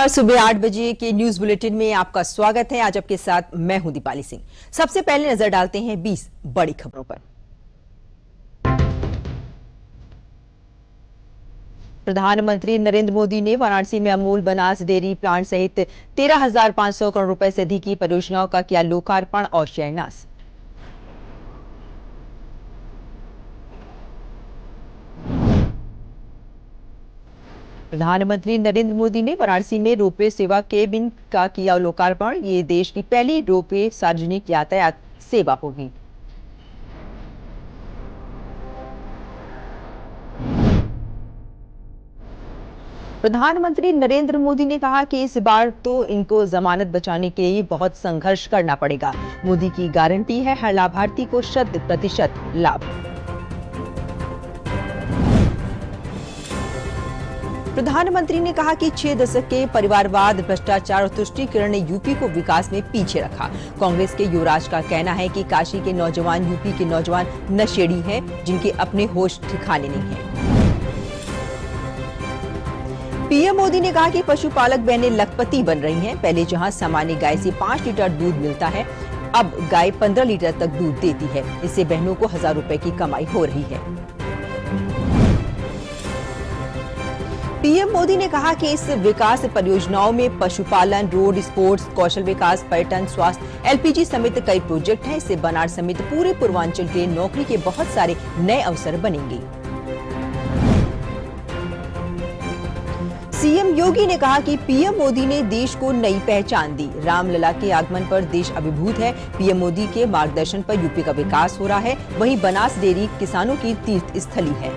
नमस्कार। सुबह 8 बजे के न्यूज बुलेटिन में आपका स्वागत है। आज आपके साथ मैं हूं दीपाली सिंह। सबसे पहले नजर डालते हैं 20 बड़ी खबरों पर। प्रधानमंत्री नरेंद्र मोदी ने वाराणसी में अमूल बनास डेयरी प्लांट सहित 13,500 करोड़ रुपए से अधिक की परियोजनाओं का किया लोकार्पण और शिलान्यास। प्रधानमंत्री नरेंद्र मोदी ने वाराणसी में रोपवे सेवा केबिन का किया लोकार्पण। ये देश की पहली रोपवे सार्वजनिक यातायात सेवा होगी। प्रधानमंत्री नरेंद्र मोदी ने कहा कि इस बार तो इनको जमानत बचाने के लिए बहुत संघर्ष करना पड़ेगा। मोदी की गारंटी है हर लाभार्थी को 100% लाभ। प्रधानमंत्री ने कहा कि 6 दशक के परिवारवाद, भ्रष्टाचार और तुष्टीकरण ने यूपी को विकास में पीछे रखा। कांग्रेस के युवराज का कहना है कि काशी के नौजवान यूपी के नौजवान नशेड़ी हैं, जिनके अपने होश ठिकाने नहीं हैं। पीएम मोदी ने कहा कि पशुपालक बहनें लखपति बन रही हैं। पहले जहां सामान्य गाय से 5 लीटर दूध मिलता है, अब गाय 15 लीटर तक दूध देती है। इससे बहनों को 1000 रुपए की कमाई हो रही है। पीएम मोदी ने कहा कि इस विकास परियोजनाओं में पशुपालन, रोड, स्पोर्ट्स, कौशल विकास, पर्यटन, स्वास्थ्य, एलपीजी समेत कई प्रोजेक्ट हैं। इससे बनारस समेत पूरे पूर्वांचल के नौकरी के बहुत सारे नए अवसर बनेंगे। सीएम योगी ने कहा कि पीएम मोदी ने देश को नई पहचान दी। रामलला के आगमन पर देश अभिभूत है। पीएम मोदी के मार्गदर्शन पर यूपी का विकास हो रहा है। वहीं बनास डेयरी किसानों की तीर्थ स्थली है।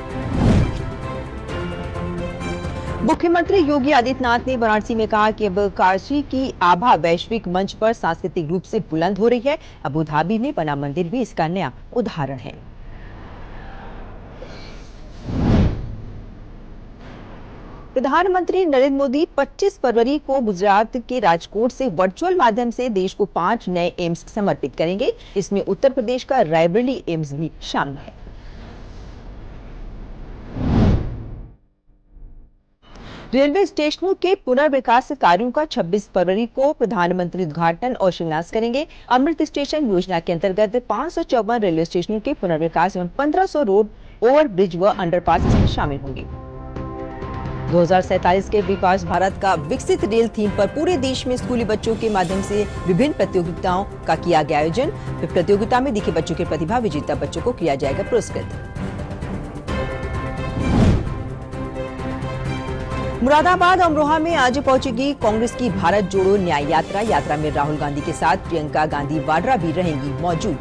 मुख्यमंत्री योगी आदित्यनाथ ने वाराणसी में कहा कि अब काशी की आभा वैश्विक मंच पर सांस्कृतिक रूप से बुलंद हो रही है। अबू धाबी में बना मंदिर भी इसका नया उदाहरण है। प्रधानमंत्री नरेंद्र मोदी 25 फरवरी को गुजरात के राजकोट से वर्चुअल माध्यम से देश को 5 नए एम्स समर्पित करेंगे। इसमें उत्तर प्रदेश का रायबरेली एम्स भी शामिल है। रेलवे स्टेशनों के पुनर्विकास कार्यों का 26 फरवरी को प्रधानमंत्री उद्घाटन और शिलान्यास करेंगे। अमृत स्टेशन योजना के अंतर्गत 554 रेलवे स्टेशनों के पुनर्विकास एवं 1500 रोड, ओवर ब्रिज व अंडरपास इसमें शामिल होंगे। 2047 के विकास भारत का विकसित रेल थीम पर पूरे देश में स्कूली बच्चों के माध्यम से विभिन्न प्रतियोगिताओं का किया गया आयोजन। प्रतियोगिता में दिखे बच्चों की प्रतिभा विजेता बच्चों को किया जाएगा पुरस्कृत। मुरादाबाद अमरोहा में आज पहुंचेगी कांग्रेस की भारत जोड़ो न्याय यात्रा। यात्रा में राहुल गांधी के साथ प्रियंका गांधी वाड्रा भी रहेंगी मौजूद।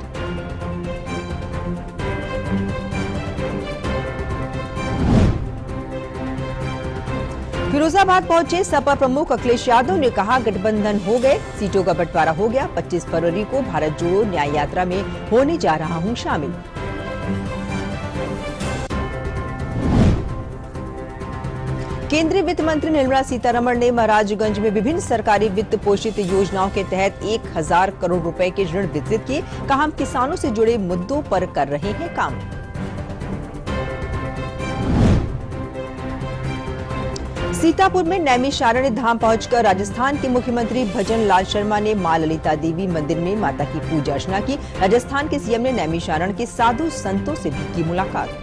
फिरोजाबाद पहुंचे सपा प्रमुख अखिलेश यादव ने कहा गठबंधन हो गए, सीटों का बंटवारा हो गया। 25 फरवरी को भारत जोड़ो न्याय यात्रा में होने जा रहा हूं शामिल। केंद्रीय वित्त मंत्री निर्मला सीतारमण ने महाराजगंज में विभिन्न सरकारी वित्त पोषित योजनाओं के तहत 1000 करोड़ रुपए के ऋण वितरित किए। कहा हम किसानों से जुड़े मुद्दों पर कर रहे हैं काम। सीतापुर में नैमिषारण्य धाम पहुंचकर राजस्थान के मुख्यमंत्री भजन लाल शर्मा ने मां ललिता देवी मंदिर में माता की पूजा अर्चना की। राजस्थान के सीएम ने नैमिषारण्य के साधु संतों से भी की मुलाकात।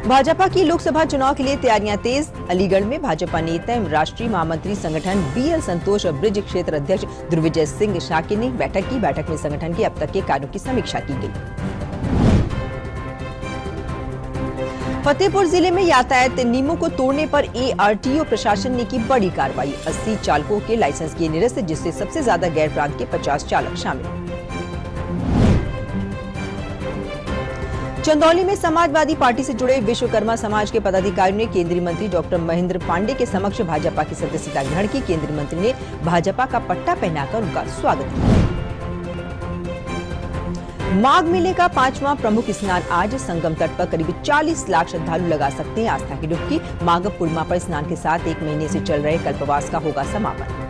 भाजपा की लोकसभा चुनाव के लिए तैयारियां तेज। अलीगढ़ में भाजपा नेता एवं राष्ट्रीय महामंत्री संगठन बीएल संतोष और ब्रिज क्षेत्र अध्यक्ष ध्रुविजय सिंह शाक्य ने बैठक की। बैठक में संगठन के अब तक के कार्यों की समीक्षा की गई। फतेहपुर जिले में यातायात नियमों को तोड़ने पर एआरटीओ प्रशासन ने की बड़ी कार्रवाई। 80 चालकों के लाइसेंस किए निरस्त, जिससे सबसे ज्यादा गैर प्रांत के 50 चालक शामिल। चंदौली में समाजवादी पार्टी से जुड़े विश्वकर्मा समाज के पदाधिकारियों ने केंद्रीय मंत्री डॉक्टर महेंद्र पांडे के समक्ष भाजपा की सदस्यता ग्रहण की। केंद्रीय मंत्री ने भाजपा का पट्टा पहनाकर उनका स्वागत किया। माघ मेले का 5वां प्रमुख स्नान आज। संगम तट पर करीब 40 लाख श्रद्धालु लगा सकते हैं आस्था की डुबकी। माघ पूर्णिमा पर स्नान के साथ 1 महीने से चल रहे कल्पवास का होगा समापन।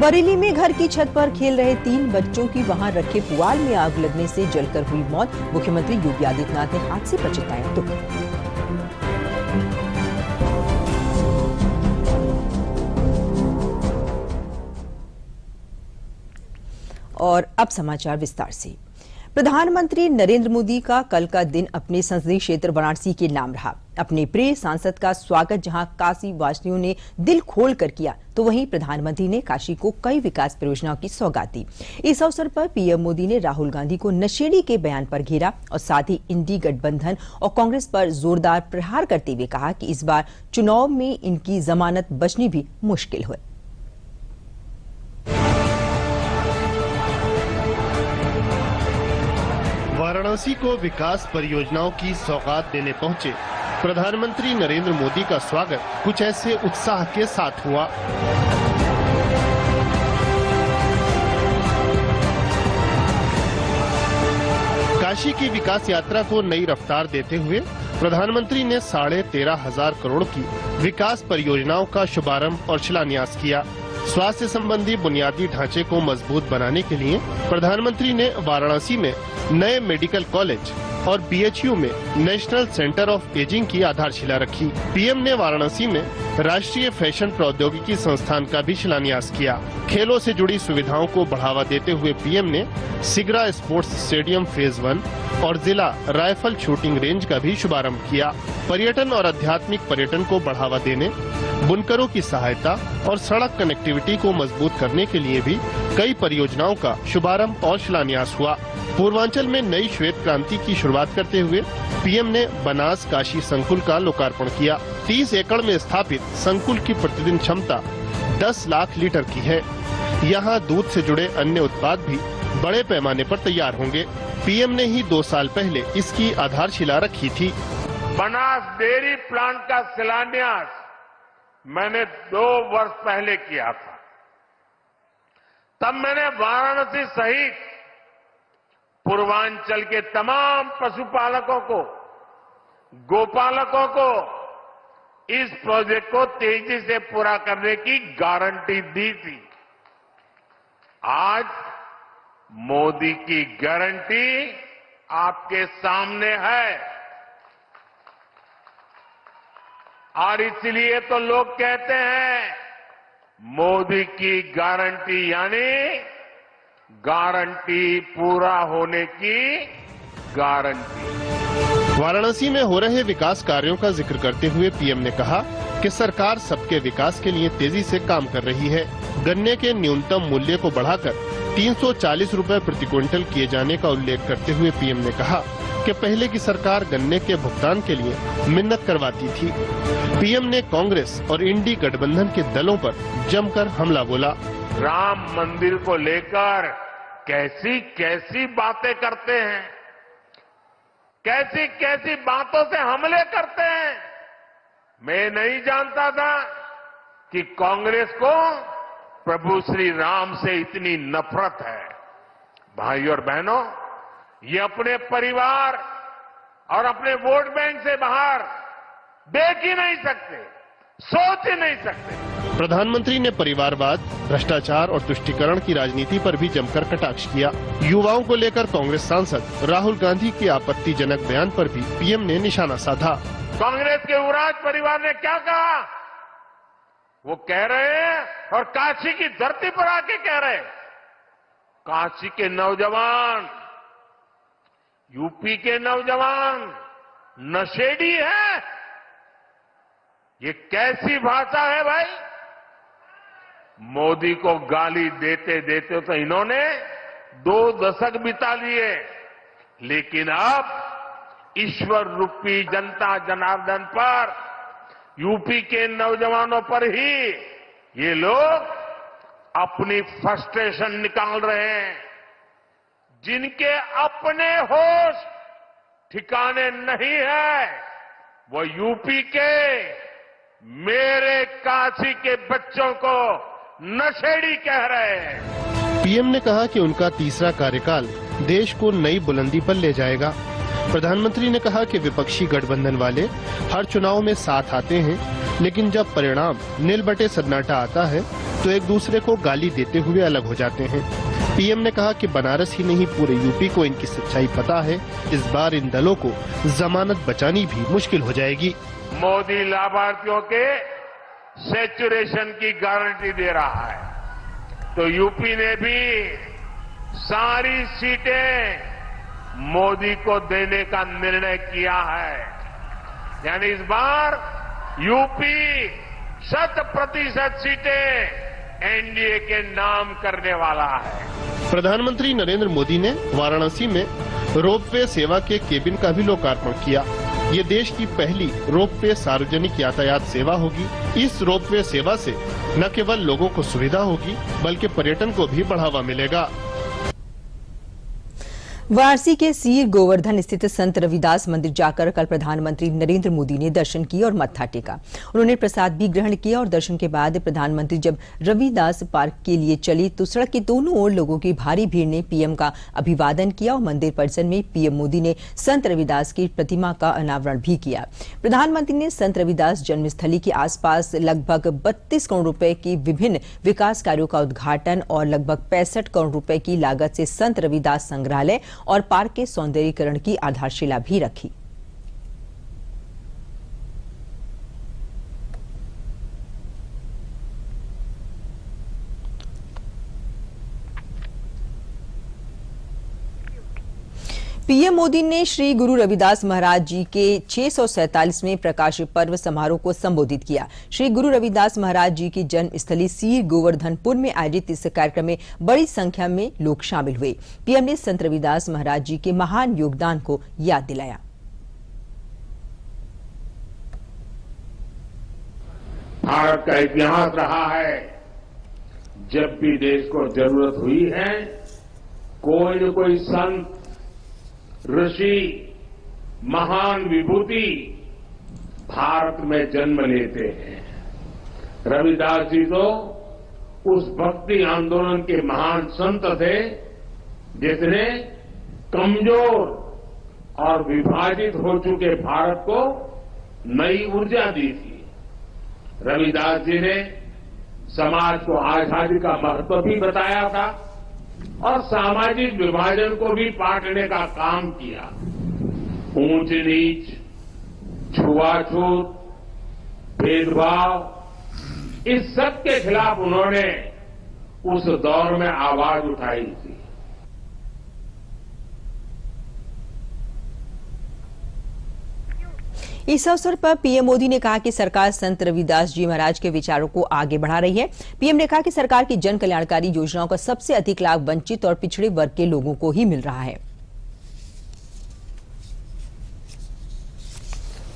बरेली में घर की छत पर खेल रहे 3 बच्चों की वहां रखे पुआल में आग लगने से जलकर हुई मौत। मुख्यमंत्री योगी आदित्यनाथ ने हादसे पर जताया दुख। और अब समाचार विस्तार से। प्रधानमंत्री नरेंद्र मोदी का कल का दिन अपने संसदीय क्षेत्र वाराणसी के नाम रहा। अपने प्रिय सांसद का स्वागत जहां काशी वासियों ने दिल खोल कर किया, तो वहीं प्रधानमंत्री ने काशी को कई विकास परियोजनाओं की सौगात दी। इस अवसर पर पीएम मोदी ने राहुल गांधी को नशेड़ी के बयान पर घेरा और साथ ही इंडी गठबंधन और कांग्रेस पर जोरदार प्रहार करते हुए कहा कि इस बार चुनाव में इनकी जमानत बचनी भी मुश्किल है। वाराणसी को विकास परियोजनाओं की सौगात देने पहुंचे प्रधानमंत्री नरेंद्र मोदी का स्वागत कुछ ऐसे उत्साह के साथ हुआ। काशी की विकास यात्रा को नई रफ्तार देते हुए प्रधानमंत्री ने 13,500 करोड़ की विकास परियोजनाओं का शुभारंभ और शिलान्यास किया। स्वास्थ्य संबंधी बुनियादी ढांचे को मजबूत बनाने के लिए प्रधानमंत्री ने वाराणसी में नए मेडिकल कॉलेज और बीएचयू में नेशनल सेंटर ऑफ एजिंग की आधारशिला रखी। पीएम ने वाराणसी में राष्ट्रीय फैशन प्रौद्योगिकी संस्थान का भी शिलान्यास किया। खेलों से जुड़ी सुविधाओं को बढ़ावा देते हुए पीएम ने सिगरा स्पोर्ट्स स्टेडियम फेज 1 और जिला राइफल शूटिंग रेंज का भी शुभारंभ किया। पर्यटन और आध्यात्मिक पर्यटन को बढ़ावा देने, बुनकरों की सहायता और सड़क कनेक्टिविटी को मजबूत करने के लिए भी कई परियोजनाओं का शुभारंभ और शिलान्यास हुआ। पूर्वांचल में नई श्वेत क्रांति की शुरुआत करते हुए पीएम ने बनास काशी संकुल का लोकार्पण किया। 30 एकड़ में स्थापित संकुल की प्रतिदिन क्षमता 10 लाख लीटर की है। यहाँ दूध से जुड़े अन्य उत्पाद भी बड़े पैमाने पर तैयार होंगे। पीएम ने ही 2 साल पहले इसकी आधारशिला रखी थी। बनास डेयरी प्लांट का शिलान्यास मैंने 2 वर्ष पहले किया था। तब मैंने वाराणसी सहित पूर्वांचल के तमाम पशुपालकों को, गोपालकों को इस प्रोजेक्ट को तेजी से पूरा करने की गारंटी दी थी। आज मोदी की गारंटी आपके सामने है और इसलिए तो लोग कहते हैं मोदी की गारंटी यानी गारंटी पूरा होने की गारंटी। वाराणसी में हो रहे विकास कार्यों का जिक्र करते हुए पीएम ने कहा कि सरकार सबके विकास के लिए तेजी से काम कर रही है। गन्ने के न्यूनतम मूल्य को बढ़ाकर 340 रुपए प्रति क्विंटल किए जाने का उल्लेख करते हुए पीएम ने कहा कि पहले की सरकार गन्ने के भुगतान के लिए मिन्नत करवाती थी। पीएम ने कांग्रेस और इंडी गठबंधन के दलों पर जमकर हमला बोला। राम मंदिर को लेकर कैसी कैसी बातें करते हैं, कैसी कैसी बातों से हमले करते हैं। मैं नहीं जानता था कि कांग्रेस को प्रभु श्री राम से इतनी नफरत है। भाइयों और बहनों, ये अपने परिवार और अपने वोट बैंक से बाहर देख ही नहीं सकते, सोच ही नहीं सकते। प्रधानमंत्री ने परिवारवाद, भ्रष्टाचार और तुष्टीकरण की राजनीति पर भी जमकर कटाक्ष किया। युवाओं को लेकर कांग्रेस सांसद राहुल गांधी के आपत्तिजनक बयान पर भी पीएम ने निशाना साधा। कांग्रेस के युवराज परिवार ने क्या कहा? वो कह रहे हैं और काशी की धरती पर आके कह रहे हैं, काशी के नौजवान, यूपी के नौजवान नशेड़ी है। ये कैसी भाषा है भाई? मोदी को गाली देते देते तो इन्होंने 2 दशक बिता लिए, लेकिन अब ईश्वर रूपी जनता जनार्दन पर, यूपी के नौजवानों पर ही ये लोग अपनी फ्रस्ट्रेशन निकाल रहे हैं। जिनके अपने होश ठिकाने नहीं है, वो यूपी के मेरे काशी के बच्चों को नशेड़ी कह रहे हैं। पीएम ने कहा कि उनका तीसरा कार्यकाल देश को नई बुलंदी पर ले जाएगा। प्रधानमंत्री ने कहा कि विपक्षी गठबंधन वाले हर चुनाव में साथ आते हैं, लेकिन जब परिणाम नील बटे सन्नाटा आता है तो एक दूसरे को गाली देते हुए अलग हो जाते हैं। पीएम ने कहा कि बनारस ही नहीं पूरे यूपी को इनकी सच्चाई पता है। इस बार इन दलों को जमानत बचानी भी मुश्किल हो जाएगी। मोदी लाभार्थियों के सैचुरेशन की गारंटी दे रहा है, तो यूपी ने भी सारी सीटें मोदी को देने का निर्णय किया है। यानी इस बार यूपी 100% सीटें एनडीए के नाम करने वाला है। प्रधानमंत्री नरेंद्र मोदी ने वाराणसी में रोपवे सेवा के केबिन का भी लोकार्पण किया। ये देश की पहली रोपवे सार्वजनिक यातायात सेवा होगी। इस रोपवे सेवा से न केवल लोगों को सुविधा होगी बल्कि पर्यटन को भी बढ़ावा मिलेगा। वाराणसी के सीर गोवर्धन स्थित संत रविदास मंदिर जाकर कल प्रधानमंत्री नरेंद्र मोदी ने दर्शन किए और मत्था टेका। उन्होंने प्रसाद भी ग्रहण किया और दर्शन के बाद प्रधानमंत्री जब रविदास पार्क के लिए चले तो सड़क के दोनों ओर लोगों की भारी भीड़ ने पीएम का अभिवादन किया और मंदिर परिसर में पीएम मोदी ने संत रविदास की प्रतिमा का अनावरण भी किया। प्रधानमंत्री ने संत रविदास जन्मस्थली के आसपास लगभग 32 करोड़ रुपए की विभिन्न विकास कार्यों का उद्घाटन और लगभग 65 करोड़ रुपए की लागत से संत रविदास संग्रहालय और पार्क के सौंदर्यीकरण की आधारशिला भी रखी। पीएम मोदी ने श्री गुरु रविदास महाराज जी के 647वें प्रकाश पर्व समारोह को संबोधित किया। श्री गुरु रविदास महाराज जी की जन्मस्थली सीर गोवर्धनपुर में आयोजित इस कार्यक्रम में बड़ी संख्या में लोग शामिल हुए। पीएम ने संत रविदास महाराज जी के महान योगदान को याद दिलाया। भारत का इतिहास रहा है, जब भी देश को जरूरत हुई है कोई न कोई संत, ऋषि, महान विभूति भारत में जन्म लेते हैं। रविदास जी तो उस भक्ति आंदोलन के महान संत थे जिसने कमजोर और विभाजित हो चुके भारत को नई ऊर्जा दी थी। रविदास जी ने समाज को आजादी का महत्व भी बताया था और सामाजिक विभाजन को भी पाटने का काम किया। ऊंच नीच, छुआछूत, भेदभाव, इस सब के खिलाफ उन्होंने उस दौर में आवाज उठाई थी। इस अवसर पर पीएम मोदी ने कहा कि सरकार संत रविदास जी महाराज के विचारों को आगे बढ़ा रही है। पीएम ने कहा कि सरकार की जन कल्याणकारी योजनाओं का सबसे अधिक लाभ वंचित और पिछड़े वर्ग के लोगों को ही मिल रहा है।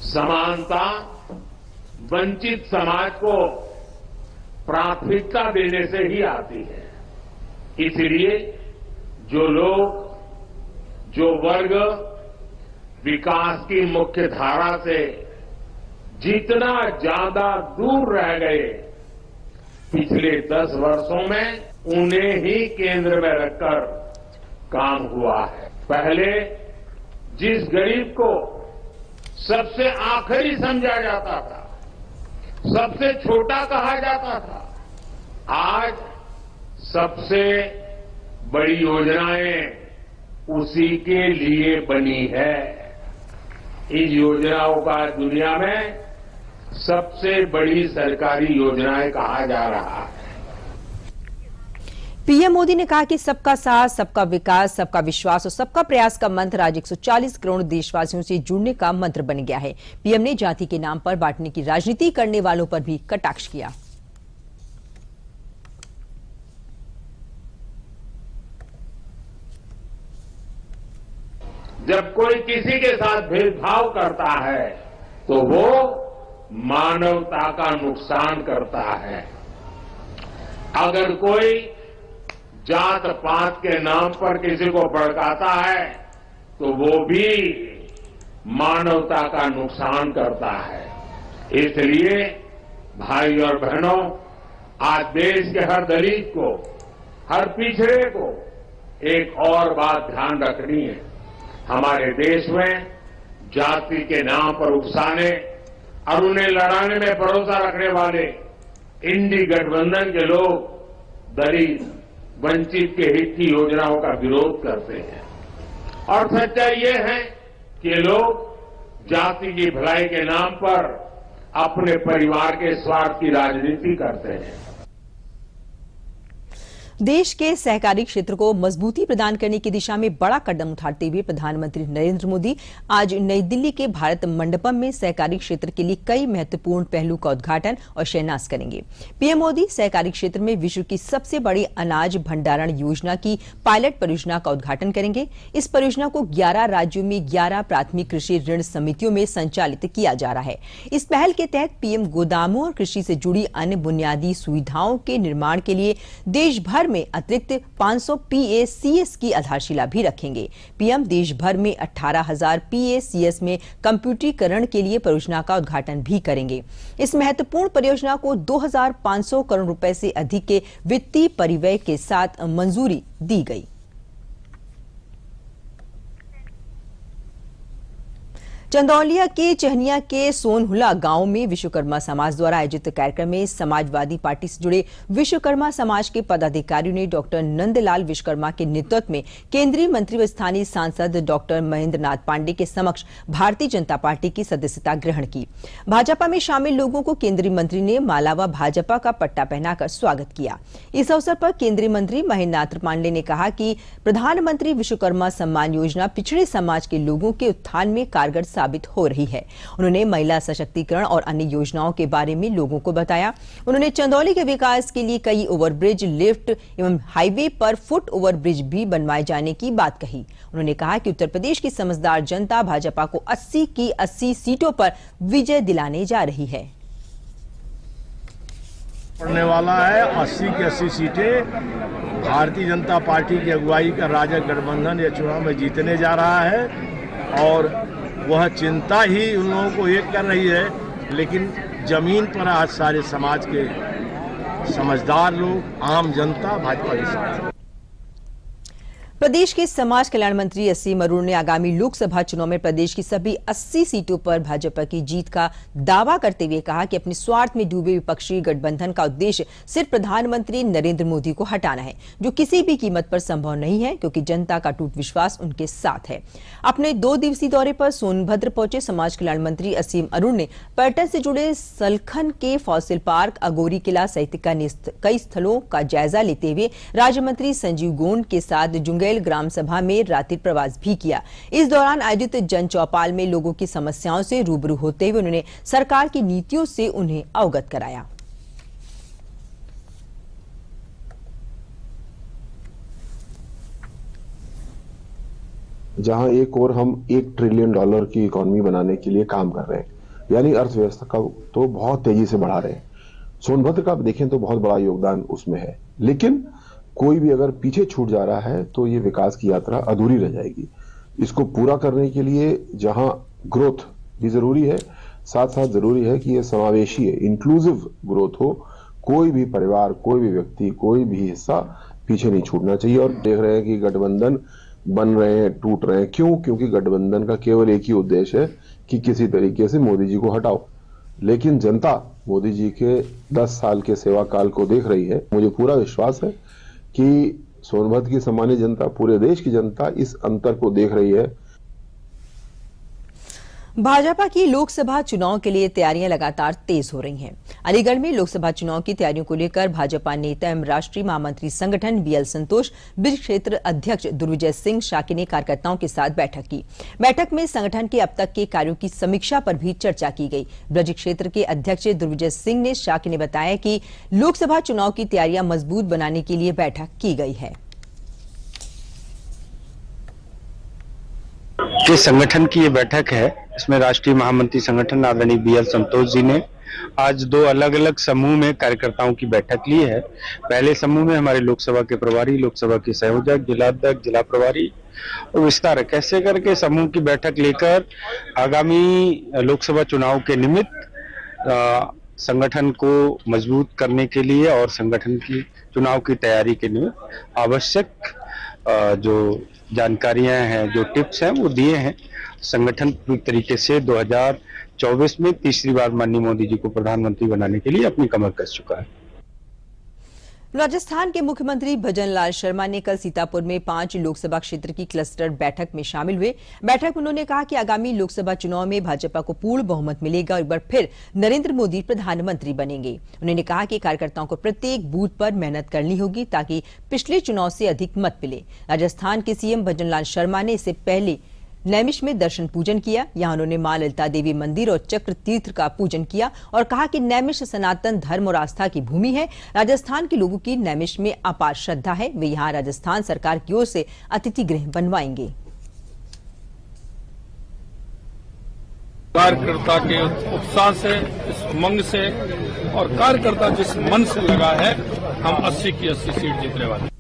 समानता वंचित समाज को प्राथमिकता देने से ही आती है। इसलिए जो लोग, जो वर्ग विकास की मुख्य धारा से जितना ज्यादा दूर रह गए, पिछले 10 वर्षों में उन्हें ही केंद्र में रखकर काम हुआ है। पहले जिस गरीब को सबसे आखिरी समझा जाता था, सबसे छोटा कहा जाता था, आज सबसे बड़ी योजनाएं उसी के लिए बनी है। इस योजनाओं का दुनिया में सबसे बड़ी सरकारी योजनाएं कहा जा रहा है। पीएम मोदी ने कहा कि सबका साथ, सबका विकास, सबका विश्वास और सबका प्रयास का मंत्र आज 140 करोड़ देशवासियों से जुड़ने का मंत्र बन गया है। पीएम ने जाति के नाम पर बांटने की राजनीति करने वालों पर भी कटाक्ष किया। जब कोई किसी के साथ भेदभाव करता है तो वो मानवता का नुकसान करता है। अगर कोई जात पात के नाम पर किसी को भड़काता है तो वो भी मानवता का नुकसान करता है। इसलिए भाई और बहनों, आज देश के हर दलित को, हर पिछड़े को एक और बात ध्यान रखनी है। हमारे देश में जाति के नाम पर उकसाने और उन्हें लड़ाने में भरोसा रखने वाले इंडी गठबंधन के लोग दलित वंचित के हित की योजनाओं का विरोध करते हैं और सच्चाई ये है कि ये लोग जाति की भलाई के नाम पर अपने परिवार के स्वार्थ की राजनीति करते हैं। देश के सहकारी क्षेत्र को मजबूती प्रदान करने की दिशा में बड़ा कदम उठाते हुए प्रधानमंत्री नरेंद्र मोदी आज नई दिल्ली के भारत मंडपम में सहकारी क्षेत्र के लिए कई महत्वपूर्ण पहलू का उद्घाटन और शिलान्यास करेंगे। पीएम मोदी सहकारी क्षेत्र में विश्व की सबसे बड़ी अनाज भंडारण योजना की पायलट परियोजना का उद्घाटन करेंगे। इस परियोजना को 11 राज्यों में 11 प्राथमिक कृषि ऋण समितियों में संचालित किया जा रहा है। इस पहल के तहत पीएम गोदामों और कृषि से जुड़ी अन्य बुनियादी सुविधाओं के निर्माण के लिए देश भर में अतिरिक्त 500 PACS की आधारशिला भी रखेंगे। पीएम देश भर में 18,000 PACS में कंप्यूटरीकरण के लिए परियोजना का उद्घाटन भी करेंगे। इस महत्वपूर्ण परियोजना को 2,500 करोड़ रुपए से अधिक के वित्तीय परिव्यय के साथ मंजूरी दी गई। चंदौलिया के चहनिया के सोनहुला गांव में विश्वकर्मा समाज द्वारा आयोजित कार्यक्रम में समाजवादी पार्टी से जुड़े विश्वकर्मा समाज के पदाधिकारियों ने डॉक्टर नंदलाल विश्वकर्मा के नेतृत्व में केंद्रीय मंत्री व स्थानीय सांसद डॉक्टर महेंद्र नाथ पांडे के समक्ष भारतीय जनता पार्टी की सदस्यता ग्रहण की। भाजपा में शामिल लोगों को केंद्रीय मंत्री ने माला व भाजपा का पट्टा पहनाकर स्वागत किया। इस अवसर पर केंद्रीय मंत्री महेंद्र नाथ पांडे ने कहा कि प्रधानमंत्री विश्वकर्मा सम्मान योजना पिछड़े समाज के लोगों के उत्थान में कारगर साबित हो रही है। उन्होंने महिला सशक्तिकरण और अन्य योजनाओं के बारे में लोगों को बताया। उन्होंने चंदौली के विकास के लिए कई ओवरब्रिज, लिफ्ट एवं हाईवे पर फुट ओवरब्रिज भी बनवाए जाने की बात कही। उन्होंने कहा कि उत्तर प्रदेश की समझदार जनता भाजपा को 80 की 80 सीटों पर विजय दिलाने जा रही है। पड़ने वाला है 80 की 80 सीटें भारतीय जनता पार्टी की अगुवाई का राजग गठबंधन ये चुनाव में जीतने जा रहा है और वह चिंता ही उन लोगों को एक कर रही है। लेकिन जमीन पर आज सारे समाज के समझदार लोग, आम जनता भाजपा के साथ। प्रदेश के समाज कल्याण मंत्री असीम अरुण ने आगामी लोकसभा चुनाव में प्रदेश की सभी 80 सीटों पर भाजपा की जीत का दावा करते हुए कहा कि अपने स्वार्थ में डूबे विपक्षी गठबंधन का उद्देश्य सिर्फ प्रधानमंत्री नरेंद्र मोदी को हटाना है, जो किसी भी कीमत पर संभव नहीं है, क्योंकि जनता का टूट विश्वास उनके साथ है। अपने 2 दिवसीय दौरे पर सोनभद्र पहुंचे समाज कल्याण मंत्री असीम अरुण ने पर्यटन से जुड़े सलखन के फॉसिल पार्क, अगोरी किला सहित कई स्थलों का जायजा लेते हुए राज्य मंत्री संजीव गोंड के साथ जुंगेल ग्राम सभा में रात्रि प्रवास भी किया। इस दौरान आयोजित जन चौपाल में लोगों की समस्याओं से रूबरू होते हुए उन्होंने सरकार की नीतियों से उन्हें अवगत कराया। जहां एक और हम $1 ट्रिलियन की इकोनॉमी बनाने के लिए काम कर रहे हैं, यानी अर्थव्यवस्था का तो बहुत तेजी से बढ़ा रहे हैं। सोनभद्र का देखें तो बहुत बड़ा योगदान उसमें है, लेकिन कोई भी अगर पीछे छूट जा रहा है तो ये विकास की यात्रा अधूरी रह जाएगी। इसको पूरा करने के लिए जहां ग्रोथ भी जरूरी है, साथ साथ जरूरी है कि ये समावेशी है, इंक्लूसिव ग्रोथ हो। कोई भी परिवार, कोई भी व्यक्ति, कोई भी हिस्सा पीछे नहीं छूटना चाहिए। और देख रहे हैं कि गठबंधन बन रहे हैं, टूट रहे हैं। क्यों? क्योंकि गठबंधन का केवल एक ही उद्देश्य है कि किसी तरीके से मोदी जी को हटाओ। लेकिन जनता मोदी जी के 10 साल के सेवा काल को देख रही है। मुझे पूरा विश्वास है कि सोनभद्र की सामान्य जनता, पूरे देश की जनता इस अंतर को देख रही है। भाजपा की लोकसभा चुनाव के लिए तैयारियां लगातार तेज हो रही हैं। अलीगढ़ में लोकसभा चुनाव की तैयारियों को लेकर भाजपा नेता एवं राष्ट्रीय महामंत्री संगठन BL संतोष, ब्रज क्षेत्र अध्यक्ष दुर्विजय सिंह शाक्य ने कार्यकर्ताओं के साथ बैठक की। बैठक में संगठन के अब तक के कार्यों की समीक्षा पर भी चर्चा की गई। ब्रज क्षेत्र के अध्यक्ष दुर्विजय सिंह ने शाक्य ने बताया कि लोकसभा चुनाव की तैयारियां मजबूत बनाने के लिए बैठक की गई है। के संगठन की ये बैठक है, इसमें राष्ट्रीय महामंत्री संगठन आदरणीय BL संतोष जी ने आज 2 अलग अलग समूह में कार्यकर्ताओं की बैठक ली है। पहले समूह में हमारे लोकसभा के प्रभारी, लोकसभा के संयोजक, जिलाध्यक्ष, जिला प्रभारी और विस्तारक ऐसे करके समूह की बैठक लेकर आगामी लोकसभा चुनाव के निमित्त संगठन को मजबूत करने के लिए और संगठन की चुनाव की तैयारी के लिए आवश्यक जो जानकारियां हैं, जो टिप्स हैं वो दिए हैं। संगठन पूरी तरीके से 2024 में तीसरी बार माननीय मोदी जी को प्रधानमंत्री बनाने के लिए अपनी कमर कस चुका है। राजस्थान के मुख्यमंत्री भजन लाल शर्मा ने कल सीतापुर में 5 लोकसभा क्षेत्र की क्लस्टर बैठक में शामिल हुए। बैठक में उन्होंने कहा कि आगामी लोकसभा चुनाव में भाजपा को पूर्ण बहुमत मिलेगा और एक बार फिर नरेंद्र मोदी प्रधानमंत्री बनेंगे। उन्होंने कहा कि कार्यकर्ताओं को प्रत्येक बूथ पर मेहनत करनी होगी ताकि पिछले चुनाव से अधिक मत मिले। राजस्थान के सीएम भजन लाल शर्मा ने इससे पहले नैमिष में दर्शन पूजन किया। यहां उन्होंने मां ललिता देवी मंदिर और चक्र तीर्थ का पूजन किया और कहा कि नैमिष सनातन धर्म और आस्था की भूमि है। राजस्थान के लोगों की नैमिष में अपार श्रद्धा है। वे यहां राजस्थान सरकार की ओर से अतिथि गृह बनवाएंगे। कार्यकर्ता के उत्साह से, इस उमंग से और कार्यकर्ता जिस मन से लगा है, हम 80 की 80 सीट जीतने वाले।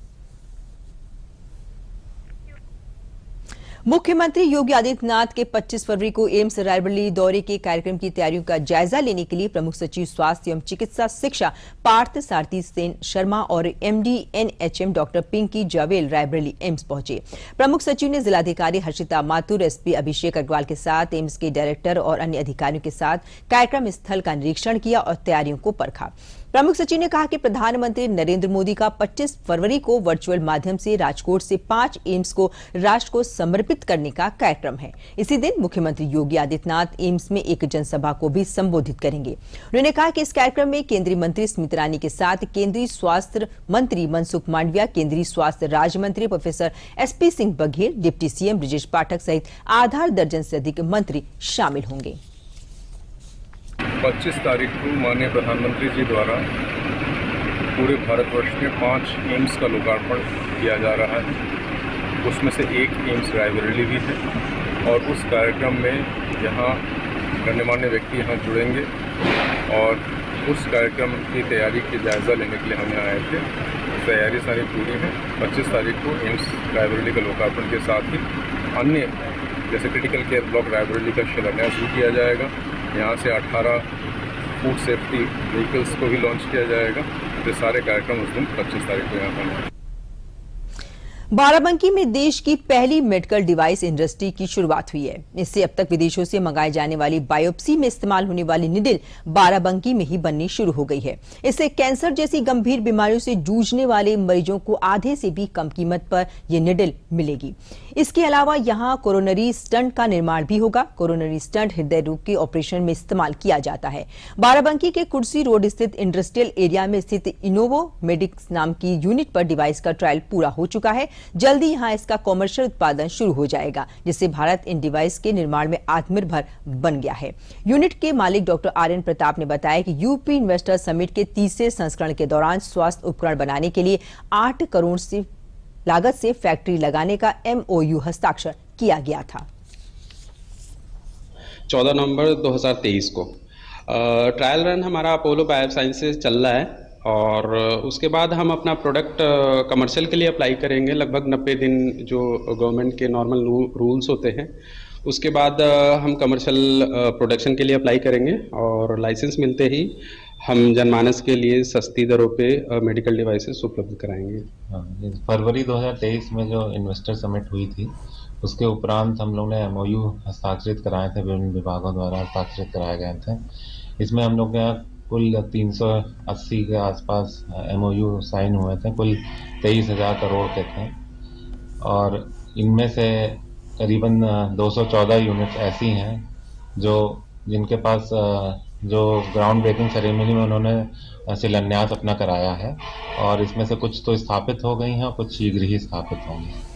मुख्यमंत्री योगी आदित्यनाथ के 25 फरवरी को एम्स रायबरेली दौरे के कार्यक्रम की तैयारियों का जायजा लेने के लिए प्रमुख सचिव स्वास्थ्य एवं चिकित्सा शिक्षा पार्थ सारथी सेन शर्मा और MD NHM doctor Pinki Javel Raebareli AIIMS पहुंचे। प्रमुख सचिव ने जिलाधिकारी हर्षिता माथुर, एसपी अभिषेक अग्रवाल के साथ एम्स के डायरेक्टर और अन्य अधिकारियों के साथ कार्यक्रम स्थल का निरीक्षण किया और तैयारियों को परखा। प्रमुख सचिव ने कहा कि प्रधानमंत्री नरेंद्र मोदी का 25 फरवरी को वर्चुअल माध्यम से राजकोट से 5 एम्स को राष्ट्र को समर्पित करने का कार्यक्रम है। इसी दिन मुख्यमंत्री योगी आदित्यनाथ एम्स में एक जनसभा को भी संबोधित करेंगे। उन्होंने कहा कि इस कार्यक्रम में केंद्रीय मंत्री स्मृति ईरानी के साथ केंद्रीय स्वास्थ्य मंत्री मनसुख मांडविया, केंद्रीय स्वास्थ्य राज्य मंत्री professor SP Singh Baghel, deputy CM Brajesh Pathak सहित आधा दर्जन से अधिक मंत्री शामिल होंगे। 25 तारीख को माननीय प्रधानमंत्री जी द्वारा पूरे भारतवर्ष में 5 एम्स का लोकार्पण किया जा रहा है। उसमें से एक एम्स रायबरेली भी है और उस कार्यक्रम में यहाँ गणमान्य व्यक्ति यहाँ जुड़ेंगे और उस कार्यक्रम की तैयारी की जायज़ा लेने के लिए हम यहाँ आए थे। तैयारी सारी पूरी है। 25 तारीख को एम्स रायबरेली का लोकार्पण के साथ ही अन्य जैसे क्रिटिकल केयर ब्लॉक रायबरेली का शिलान्यास भी किया जाएगा। यहाँ से 18 फूड सेफ्टी व्हीकल्स को भी लॉन्च किया जाएगा। ये सारे कार्यक्रम उस दिन 25 तारीख को यहाँ पर। बाराबंकी में देश की पहली मेडिकल डिवाइस इंडस्ट्री की शुरुआत हुई है। इससे अब तक विदेशों से मंगाई जाने वाली बायोप्सी में इस्तेमाल होने वाली निडल बाराबंकी में ही बननी शुरू हो गई है। इससे कैंसर जैसी गंभीर बीमारियों से जूझने वाले मरीजों को आधे से भी कम कीमत पर यह निडल मिलेगी। इसके अलावा यहाँ कोरोनरी स्टंट का निर्माण भी होगा। कोरोनरी स्टंट हृदय रोग के ऑपरेशन में इस्तेमाल किया जाता है। बाराबंकी के कुर्सी रोड स्थित इंडस्ट्रियल एरिया में स्थित इनोवो मेडिक्स नाम की यूनिट पर डिवाइस का ट्रायल पूरा हो चुका है। जल्दी यहां इसका कॉमर्शियल उत्पादन शुरू हो जाएगा, जिससे भारत इन डिवाइस के निर्माण में आत्मनिर्भर बन गया है। यूनिट के मालिक डॉक्टर आर्यन प्रताप ने बताया कि यूपी इन्वेस्टर समिट के तीसरे संस्करण के दौरान स्वास्थ्य उपकरण बनाने के लिए 8 करोड़ से लागत से फैक्ट्री लगाने का MOU हस्ताक्षर किया गया था। 14 नवंबर 2023 को ट्रायल रन हमारा अपोलो बायोसाइंसेज चल रहा है और उसके बाद हम अपना प्रोडक्ट कमर्शियल के लिए अप्लाई करेंगे। लगभग 90 दिन जो गवर्नमेंट के नॉर्मल रूल्स होते हैं, उसके बाद हम कमर्शियल प्रोडक्शन के लिए अप्लाई करेंगे और लाइसेंस मिलते ही हम जनमानस के लिए सस्ती दरों पे मेडिकल डिवाइसेस उपलब्ध कराएंगे। फरवरी 2023 में जो इन्वेस्टर समिट हुई थी, उसके उपरांत हम लोग ने MOU हस्ताक्षरित कराए थे, विभिन्न विभागों द्वारा हस्ताक्षरित कराए गए थे। इसमें हम लोग के यहाँ कुल 380 के आसपास MOU साइन हुए थे, कुल 23,000 करोड़ के थे और इनमें से करीबन 214 यूनिट्स ऐसी हैं जो जिनके पास जो ग्राउंड ब्रेकिंग सेरेमनी में उन्होंने शिलान्यास अपना कराया है और इसमें से कुछ तो स्थापित हो गई हैं और कुछ शीघ्र ही स्थापित होंगी।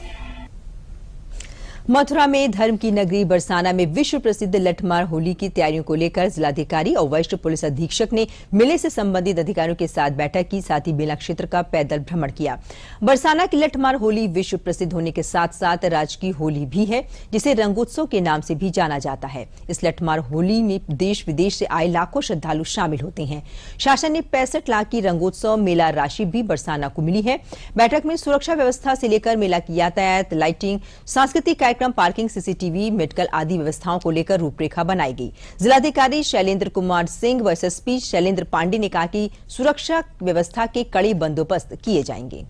मथुरा में धर्म की नगरी बरसाना में विश्व प्रसिद्ध लठमार होली की तैयारियों को लेकर जिलाधिकारी और वरिष्ठ पुलिस अधीक्षक ने मेले से संबंधित अधिकारियों के साथ बैठक की, साथ ही मेला क्षेत्र का पैदल भ्रमण किया। बरसाना की लठमार होली विश्व प्रसिद्ध होने के साथ साथ राज्य की होली भी है, जिसे रंगोत्सव के नाम से भी जाना जाता है। इस लठमार होली में देश विदेश से आए लाखों श्रद्धालु शामिल होते हैं। शासन ने 65 लाख की रंगोत्सव मेला राशि भी बरसाना को मिली है। बैठक में सुरक्षा व्यवस्था से लेकर मेला की यातायात, लाइटिंग, सांस्कृतिक कार्यक्रम, पार्किंग, CCTV, मेडिकल आदि व्यवस्थाओं को लेकर रूपरेखा बनाई गई। जिलाधिकारी शैलेंद्र कुमार सिंह व SSP शैलेंद्र पांडे ने कहा कि सुरक्षा व्यवस्था के कड़े बंदोबस्त किए जाएंगे।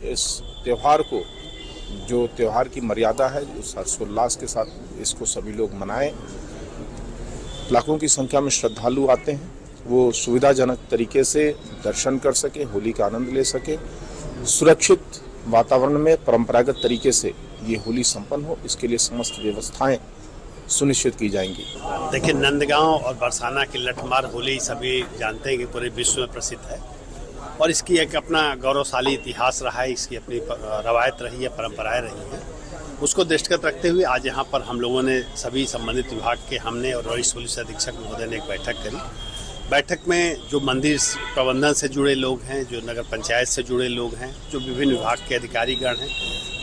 इस त्योहार को जो त्यौहार की मर्यादा है, उस हर्षोल्लास के साथ इसको सभी लोग मनाएं। लाखों की संख्या में श्रद्धालु आते हैं, वो सुविधाजनक तरीके से दर्शन कर सके, होली का आनंद ले सके, सुरक्षित वातावरण में परंपरागत तरीके से ये होली संपन्न हो, इसके लिए समस्त व्यवस्थाएं सुनिश्चित की जाएंगी। देखिए, नंदगांव और बरसाना की लठमार होली सभी जानते हैं कि पूरे विश्व में प्रसिद्ध है और इसकी एक अपना गौरवशाली इतिहास रहा है, इसकी अपनी रवायत रही है, परंपराएं रही हैं। उसको दृष्टिगत रखते हुए आज यहाँ पर हम लोगों ने सभी संबंधित विभाग के हमने और वरिष्ठ पुलिस अधीक्षक महोदय ने एक बैठक करी। बैठक में जो मंदिर प्रबंधन से जुड़े लोग हैं, जो नगर पंचायत से जुड़े लोग हैं, जो विभिन्न विभाग के अधिकारीगण हैं,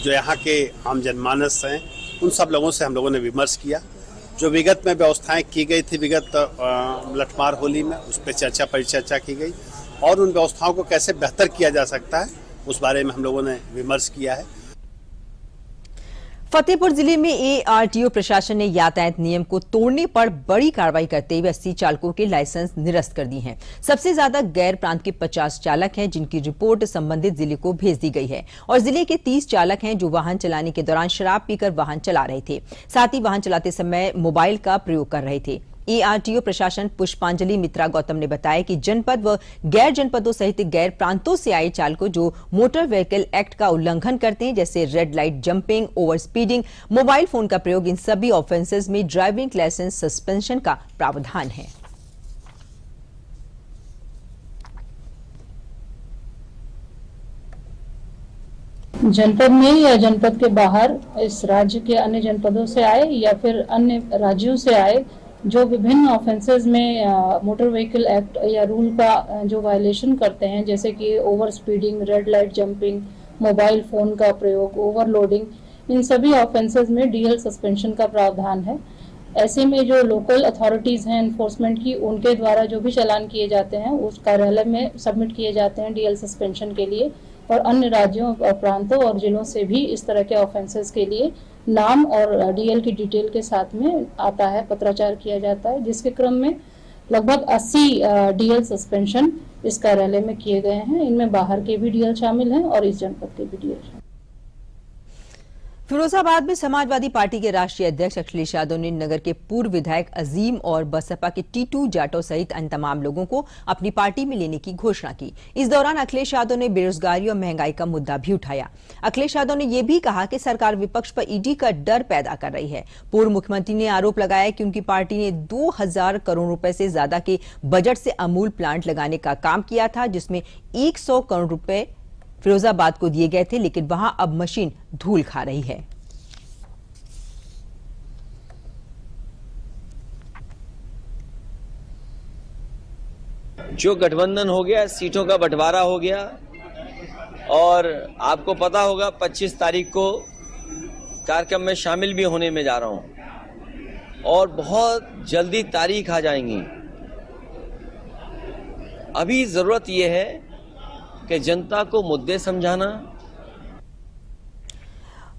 जो यहाँ के आम जनमानस हैं, उन सब लोगों से हम लोगों ने विमर्श किया। जो विगत में व्यवस्थाएं की गई थी विगत लठमार होली में, उस पर चर्चा परिचर्चा की गई और उन व्यवस्थाओं को कैसे बेहतर किया जा सकता है उस बारे में हम लोगों ने विमर्श किया है। फतेहपुर जिले में एआरटीओ प्रशासन ने यातायात नियम को तोड़ने पर बड़ी कार्रवाई करते हुए 80 चालकों के लाइसेंस निरस्त कर दी हैं। सबसे ज्यादा गैर प्रांत के 50 चालक हैं, जिनकी रिपोर्ट संबंधित जिले को भेज दी गई है और जिले के 30 चालक हैं जो वाहन चलाने के दौरान शराब पीकर वाहन चला रहे थे, साथ ही वाहन चलाते समय मोबाइल का प्रयोग कर रहे थे। एआरटीओ प्रशासन पुष्पांजलि मित्रा गौतम ने बताया कि जनपद व गैर जनपदों सहित गैर प्रांतों से आए चालकों जो मोटर व्हीकल एक्ट का उल्लंघन करते हैं, जैसे red light jumping, over speeding, mobile phone का प्रयोग, इन सभी ऑफेंसेस में ड्राइविंग लाइसेंस सस्पेंशन का प्रावधान है। जनपद में या जनपद के बाहर इस राज्य के अन्य जनपदों से आए या फिर अन्य राज्यों से आए जो विभिन्न ऑफेंसेस में मोटर व्हीकल एक्ट या रूल का जो वायलेशन करते हैं, जैसे कि over speeding, red light jumping, mobile phone का प्रयोग, ओवरलोडिंग, इन सभी ऑफेंसेस में डीएल सस्पेंशन का प्रावधान है। ऐसे में जो लोकल अथॉरिटीज हैं एनफोर्समेंट की, उनके द्वारा जो भी चालान किए जाते हैं उस कार्यालय में सबमिट किए जाते हैं डीएल सस्पेंशन के लिए और अन्य राज्यों और प्रांतों और जिलों से भी इस तरह के ऑफेंसेस के लिए नाम और डीएल की डिटेल के साथ में आता है, पत्राचार किया जाता है, जिसके क्रम में लगभग 80 डीएल सस्पेंशन इस कार्यालय में किए गए हैं। इनमें बाहर के भी डीएल शामिल हैं और इस जनपद के भी डीएल। फिरोजाबाद में समाजवादी पार्टी के राष्ट्रीय अध्यक्ष अखिलेश यादव ने नगर के पूर्व विधायक अजीम और बसपा के टीटू जाटव सहित अन्य तमाम लोगों को अपनी पार्टी में लेने की घोषणा की। इस दौरान अखिलेश यादव ने बेरोजगारी और महंगाई का मुद्दा भी उठाया। अखिलेश यादव ने यह भी कहा कि सरकार विपक्ष पर ईडी का डर पैदा कर रही है। पूर्व मुख्यमंत्री ने आरोप लगाया कि उनकी पार्टी ने 2000 करोड़ रुपए से ज्यादा के बजट से अमूल प्लांट लगाने का काम किया था, जिसमें 100 करोड़ रुपए फिरोजाबाद को दिए गए थे, लेकिन वहां अब मशीन धूल खा रही है। जो गठबंधन हो गया, सीटों का बंटवारा हो गया और आपको पता होगा 25 तारीख को कार्यक्रम में शामिल भी होने में जा रहा हूं और बहुत जल्दी तारीख आ जाएंगी। अभी जरूरत यह है कि जनता को मुद्दे समझाना।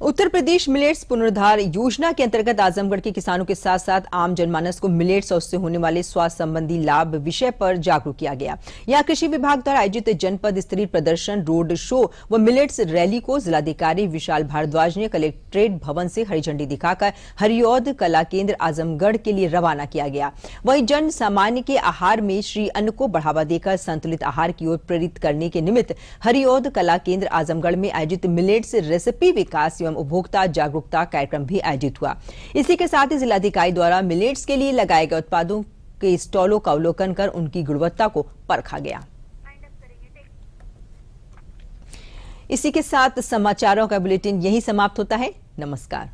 उत्तर प्रदेश मिलेट्स पुनरुद्धार योजना के अंतर्गत आजमगढ़ के किसानों के साथ साथ आम जनमानस को मिलेट्स और उससे होने वाले स्वास्थ्य संबंधी लाभ विषय पर जागरूक किया गया। यहां कृषि विभाग द्वारा आयोजित जनपद स्तरीय प्रदर्शन, रोड शो व मिलेट्स रैली को जिलाधिकारी विशाल भारद्वाज ने कलेक्ट्रेट भवन से हरी झंडी दिखाकर हरिऔध कला केंद्र आजमगढ़ के लिए रवाना किया गया। वहीं जन सामान्य के आहार में श्री अन्न को बढ़ावा देकर संतुलित आहार की ओर प्रेरित करने के निमित्त हरिऔध कला केंद्र आजमगढ़ में आयोजित मिलेट्स रेसिपी विकास उपभोक्ता जागरूकता कार्यक्रम भी आयोजित हुआ। इसी के साथ ही जिलाधिकारी द्वारा मिलेट्स के लिए लगाए गए उत्पादों के स्टॉलों का अवलोकन कर उनकी गुणवत्ता को परखा गया। इसी के साथ समाचारों का बुलेटिन यहीं समाप्त होता है। नमस्कार।